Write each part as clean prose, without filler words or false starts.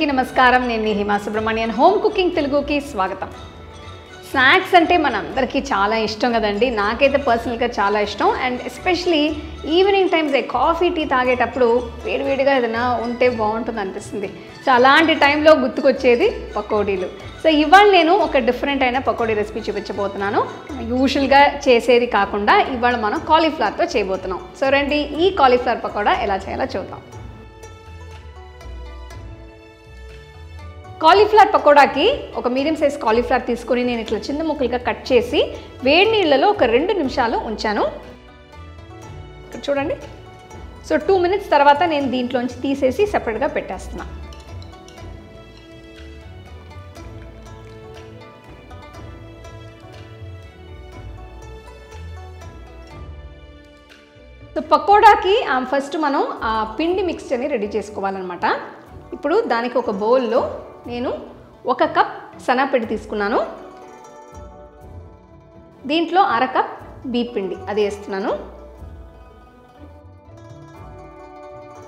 అందరికీ నమస్కారం. నేను మీ హిమా సుబ్రహ్మణ్యన్. హోమ్ కుకింగ్ తెలుగుకి స్వాగతం. స్నాక్స్ అంటే మనందరికీ చాలా ఇష్టం కదండి. నాకైతే పర్సనల్గా చాలా ఇష్టం. And especially evening times coffee tea తాగేటప్పుడు వేడివేడిగా ఏదైనా ఉంటే బాగుంటుంది అనిపిస్తుంది. సో అలాంటి టైంలో గుర్తుకొచ్చేది పకోడీలు. సో ఇవాళ నేను ఒక డిఫరెంట్ అయిన పకోడీ రెసిపీ చూపించబోతున్నాను. యూజువల్గా చేసేది కాకుండా ఇవాళ మనం కాలీఫ్లవర్తో చేయబోతున్నాం. సో రండి, ఈ కాలీఫ్లవర్ పకోడా ఎలా చేయాలో చూద్దాం. కాలీఫ్లవర్ పకోడాకి ఒక మీడియం సైజ్ కాలీఫ్లవర్ తీసుకొని నేను ఇట్లా చిన్న ముక్కలుగా కట్ చేసి వేడి నీళ్ళలో ఒక 2 నిమిషాలు ఉంచాను. ఇక్కడ చూడండి. సో 2 minutes తర్వాత నేను దీంట్లోంచి తీసేసి సెపరేట్గా పెట్టేస్తున్నా. సో పకోడాకి ఫస్ట్ మనం ఆ పిండి మిక్స్చర్ని రెడీ చేసుకోవాలన్నమాట. ఇప్పుడు దానికి ఒక బౌల్లో నేను 1 కప్ శనగపిండి తీసుకున్నాను. దీంట్లో 1/2 కప్ బియ్యం పిండి అది వేస్తున్నాను.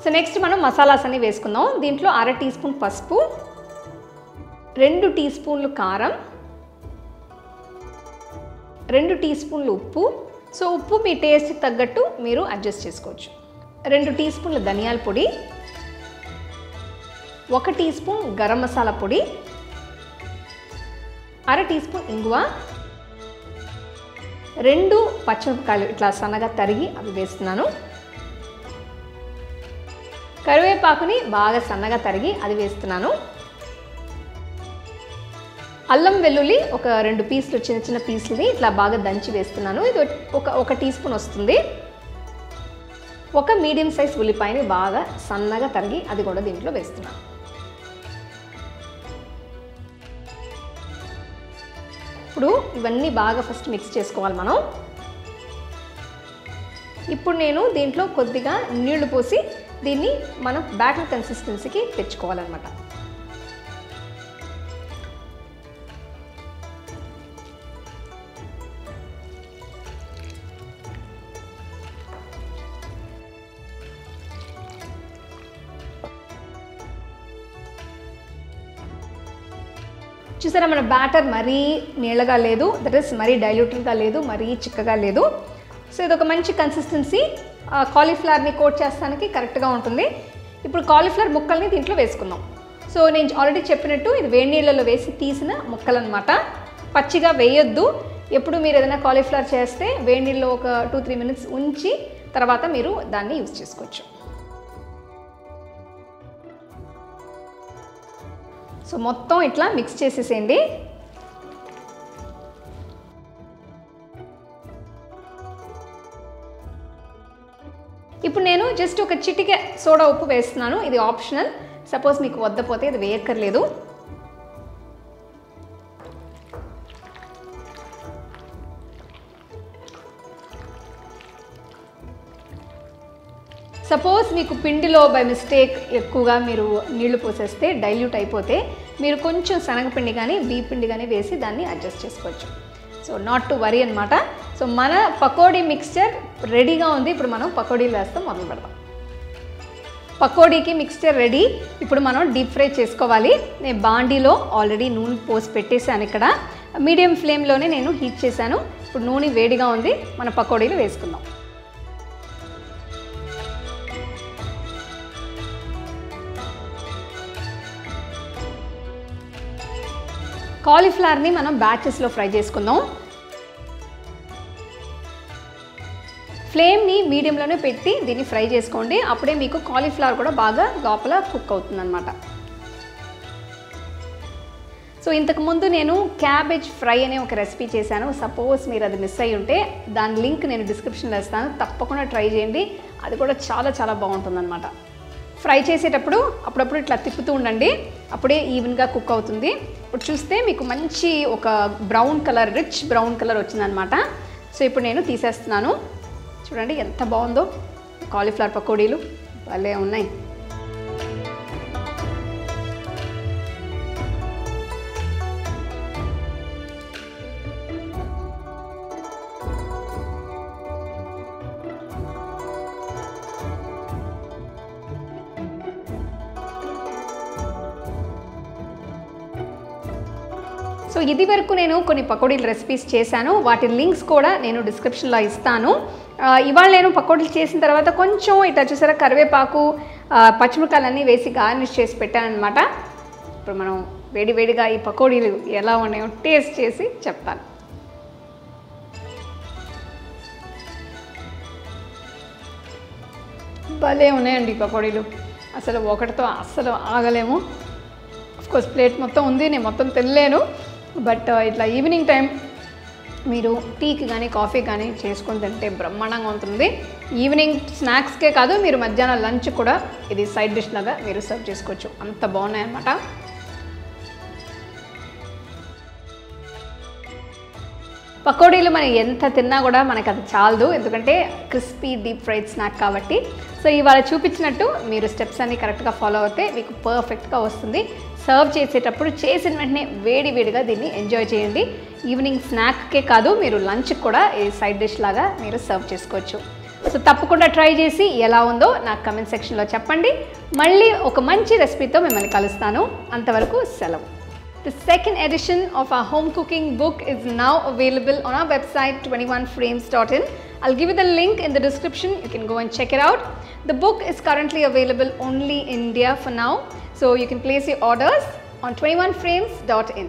సో నెక్స్ట్ మనం మసాలాస్ అన్ని వేసుకుందాం. దీంట్లో 1/2 టీ స్పూన్ పసుపు, 2 టీ స్పూన్లు కారం, 2 టీ స్పూన్లు ఉప్పు. సో ఉప్పు మీ టేస్ట్కి తగ్గట్టు మీరు అడ్జస్ట్ చేసుకోవచ్చు. 2 టీ స్పూన్ల ధనియాల పొడి, 1 టీ స్పూన్ గరం మసాలా పొడి, 1/2 టీ స్పూన్ ఇంగువ, 2 పచ్చిమిరపకాయలు ఇట్లా సన్నగా తరిగి అవి వేస్తున్నాను. కరివేపాకుని బాగా సన్నగా తరిగి అది వేస్తున్నాను. అల్లం వెల్లుల్లి ఒక 2 పీసులు చిన్న చిన్న పీసులని ఇట్లా బాగా దంచి వేస్తున్నాను. ఇది ఒక టీ స్పూన్ వస్తుంది. ఒక మీడియం సైజ్ ఉల్లిపాయని బాగా సన్నగా తరిగి అది కూడా దీంట్లో వేస్తున్నాను. ఇప్పుడు ఇవన్నీ బాగా ఫస్ట్ మిక్స్ చేసుకోవాలి మనం. ఇప్పుడు నేను దీంట్లో కొద్దిగా నీళ్లు పోసి దీన్ని మనం బ్యాటర్ కన్సిస్టెన్సీకి తెచ్చుకోవాలన్నమాట. చూసారా, మన బ్యాటర్ మరీ నీళ్ళగా లేదు, దట్ ఈస్ మరీ డైల్యూటెడ్గా లేదు, మరీ చిక్కగా లేదు. సో ఇది ఒక మంచి కన్సిస్టెన్సీ. కాలీఫ్లవర్ని కోట్ చేస్తానికి కరెక్ట్గా ఉంటుంది. ఇప్పుడు కాలీఫ్లవర్ ముక్కల్ని దీంట్లో వేసుకుందాం. సో నేను ఆల్రెడీ చెప్పినట్టు ఇది వేడి నీళ్ళలో వేసి తీసిన ముక్కలు అనమాట. పచ్చిగా వేయొద్దు. ఎప్పుడు మీరు ఏదైనా కాలీఫ్లవర్ చేస్తే వేడి నీళ్ళలో ఒక 2-3 minutes ఉంచి తర్వాత మీరు దాన్ని యూజ్ చేసుకోవచ్చు. సో మొత్తం ఇట్లా మిక్స్ చేసేసేయండి. ఇప్పుడు నేను జస్ట్ ఒక చిటికె సోడా ఉప్పు వేస్తున్నాను. ఇది ఆప్షనల్. సపోజ్ మీకు వద్దపోతే ఇది వేయక్కర్లేదు. సపోజ్ మీకు పిండిలో బై మిస్టేక్ ఎక్కువగా మీరు నీళ్లు పోసేస్తే డైల్యూట్ అయిపోతే మీరు కొంచెం శనగపిండి కానీ బియ్యం పిండి కానీ వేసి దాన్ని అడ్జస్ట్ చేసుకోవచ్చు. సో నాట్ టు వరీ అనమాట. సో మన పకోడీ మిక్స్చర్ రెడీగా ఉంది. ఇప్పుడు మనం పకోడీలు వేస్తాం, మొదలు పెడదాం. పకోడీకి మిక్స్చర్ రెడీ. ఇప్పుడు మనం డీప్ ఫ్రై చేసుకోవాలి. నేను బాండీలో ఆల్రెడీ నూనె పోసి పెట్టేశాను. ఇక్కడ మీడియం ఫ్లేమ్లోనే నేను హీట్ చేశాను. ఇప్పుడు నూనె వేడిగా ఉంది. మన పకోడీలు వేసుకుందాం. కాలీఫ్లవర్ని మనం బ్యాచెస్లో ఫ్రై చేసుకుందాం. ఫ్లేమ్ని మీడియంలోనే పెట్టి దీన్ని ఫ్రై చేసుకోండి. అప్పుడే మీకు కాలీఫ్లవర్ కూడా బాగా లోపల కుక్ అవుతుందన్నమాట. సో ఇంతకుముందు నేను క్యాబేజ్ ఫ్రై అనే ఒక రెసిపీ చేశాను. సపోజ్ మీరు అది మిస్ అయ్యి ఉంటే దాని లింక్ నేను డిస్క్రిప్షన్లో ఇస్తాను. తప్పకుండా ట్రై చేయండి. అది కూడా చాలా చాలా బాగుంటుందన్నమాట. ఫ్రై చేసేటప్పుడు అప్పుడప్పుడు ఇట్లా తిప్పుతూ ఉండండి. అప్పుడే ఈవెన్గా కుక్ అవుతుంది. ఇప్పుడు చూస్తే మీకు మంచి ఒక brown colour, rich brown colour వచ్చిందనమాట. సో ఇప్పుడు నేను తీసేస్తున్నాను. చూడండి ఎంత బాగుందో కాలీఫ్లవర్ పకోడీలు, భలే ఉన్నాయి. సో ఇది వరకు నేను కొన్ని పకోడీల రెసిపీస్ చేశాను, వాటి లింక్స్ కూడా నేను డిస్క్రిప్షన్లో ఇస్తాను. ఇవాళ నేను పకోడీలు చేసిన తర్వాత కొంచెం ఇట్లా చూసారా కరివేపాకు పచ్చిమిరకాయలన్నీ వేసి గార్నిష్ చేసి పెట్టాను అనమాట. ఇప్పుడు మనం వేడివేడిగా ఈ పకోడీలు ఎలా ఉన్నాయో టేస్ట్ చేసి చెప్తాను. భలే ఉన్నాయండి ఈ పకోడీలు, అసలు ఒకటితో అస్సలు ఆగలేము. కోర్స్ ప్లేట్ మొత్తం ఉంది, నేను మొత్తం తినలేను. బట్ ఇట్లా ఈవినింగ్ టైం మీరు టీకి కానీ కాఫీ కానీ చేసుకొని తింటే బ్రహ్మాండంగా ఉంటుంది. ఈవినింగ్ స్నాక్స్కే కాదు, మీరు మధ్యాహ్నం లంచ్ కూడా ఇది సైడ్ డిష్ లాగా మీరు సర్వ్ చేసుకోవచ్చు, అంత బాగున్నాయి అన్నమాట. పకోడీలు మనం ఎంత తిన్నా కూడా మనకు అది చాలదు, ఎందుకంటే క్రిస్పీ డీప్ ఫ్రైడ్ స్నాక్ కాబట్టి. సో ఇవాళ చూపించినట్టు మీరు స్టెప్స్ అన్ని కరెక్ట్గా ఫాలో అవుతే మీకు పర్ఫెక్ట్గా వస్తుంది. సర్వ్ చేసేటప్పుడు చేసిన వెంటనే వేడివేడిగా దీన్ని ఎంజాయ్ చేయండి. ఈవినింగ్ స్నాక్కే కాదు, మీరు లంచ్కి కూడా ఈ సైడ్ డిష్ లాగా మీరు సర్వ్ చేసుకోవచ్చు. సో తప్పకుండా ట్రై చేసి ఎలా ఉందో నాకు కమెంట్ సెక్షన్లో చెప్పండి. మళ్ళీ ఒక మంచి రెసిపీతో మిమ్మల్ని కలుస్తాను. అంతవరకు సెలవు. The second edition of our home cooking book is now available on our website 21frames.in. I'll give you the link in the description. You can go and check it out. The book is currently available only in India for now, so you can place your orders on 21frames.in.